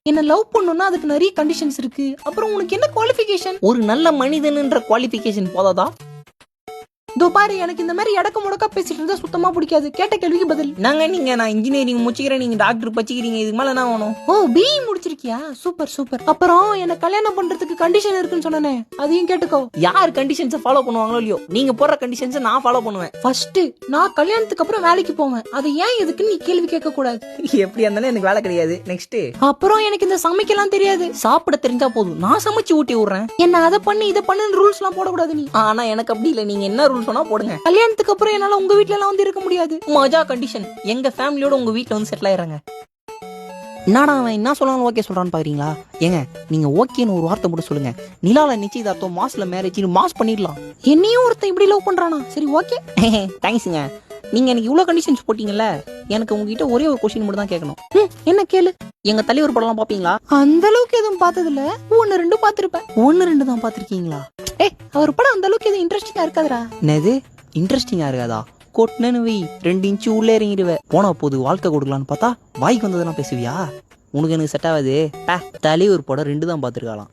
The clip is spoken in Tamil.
என்ன லவ் பண்ணனும்னா அதுக்கு நிறைய கண்டிஷன்ஸ் இருக்கு. அப்புறம் உனக்கு என்ன குவாலிஃபிகேஷன்? ஒரு நல்ல மனிதன்ன்ற குவாலிஃபிகேஷன் போதாதா? இதோ பாரு, எனக்கு இந்த மாதிரி எடக்க முடக்கா பேசிட்டு இருந்தா சுத்தமா பிடிக்காது. கேட்ட கேள்விக்கு பதில். நான் இன்ஜினியரிங் முடிச்சுக்கிறேன், நீங்க டாக்டர் படிச்சுக்கிறீங்க, இதுக்கு மேல என்ன வேணும்? ஓ, பிஇ முடிச்சிருக்கியா? Super super. அப்புறம் என்ன கல்யாணம் பண்றதுக்கு கண்டிஷன் இருக்குன்னு சொன்னனே, அதையும் கேட்டுக்கோ. யார் கண்டிஷன்ஸை ஃபாலோ பண்ணுவாங்களோ இல்லையோ, நீங்க போடுற கண்டிஷன்ஸை நான் ஃபாலோ பண்ணுவேன். ஃபர்ஸ்ட் நான் கல்யாணத்துக்கு அப்புறம் வேலைக்கு போவேன். அது ஏன் எதுக்குன்னு நீ கேள்வி கேட்க கூடாது. எப்படி இருந்தாலும் எனக்கு வேலை கிடையாது. நெக்ஸ்ட், அப்புறம் எனக்கு இந்த சமைக்கலாம் தெரியாது. சாப்பிட தெரிஞ்சா போதும், நான் சமைச்சு ஊட்டி விடுறேன். என்ன அதை பண்ணி இதை பண்ணு ரூல்ஸ் எல்லாம் போடக்கூடாது நீ. ஆனா எனக்கு அப்படி இல்லை, நீங்க என்ன ரூல் சொன்னா போடுங்க. கல்யாணத்துக்கு அப்புறம் என்னால உங்க வீட்ல எல்லாம் வந்து இருக்க முடியாது. மஜா கண்டிஷன், எங்க ஃபேமிலியோட உங்க வீட்ல வந்து செட்டில் ஆயிடுறாங்க. என்னடா அவன் என்ன சொல்லணும் ஓகே சொல்றான்னு பாக்குறீங்களா? ஏங்க நீங்க ஓகேன்னு ஒரு வார்த்தை மட்டும் சொல்லுங்க, நிலால நிச்சயதார்த்தம், மாஸ்ல மேரேஜ், மாஸ் பண்ணிடலாம். என்னையும் ஒருத்தன் இப்படி லவ் பண்றானா? சரி ஓகே. தேங்க்ஸுங்க. நீங்க எனக்கு இவ்வளவு கண்டிஷன்ஸ் போட்டீங்கல்ல, எனக்கு உங்ககிட்ட ஒரே ஒரு கொஸ்டின் மட்டும் தான் கேட்கணும். என்ன கேளு. எங்க தலைவர் படம்லாம் பாப்பீங்களா? அந்த அளவுக்கு எதுவும் பார்த்தது இல்ல. 1-2 பாத்திருப்பேன். 1-2 தான் பாத்திருக்கீங்களா? அவர் படம் அந்த அளவுக்கு எதுவும் இன்ட்ரெஸ்டிங்கா இருக்காதுடா. என்னது இன்ட்ரெஸ்டிங்கா இருக்காதா? கொட்னு வை 2 இன்ச்சு உள்ளே இறங்கிடுவேன். போன போது வாழ்க்கை கொடுக்கலான்னு பார்த்தா வாய்க்கு வந்ததெல்லாம் பேசுவியா? உனக்கு எனக்கு செட் ஆகாது. தலைவர் படம் 2 தான் பாத்துருக்கலாம்.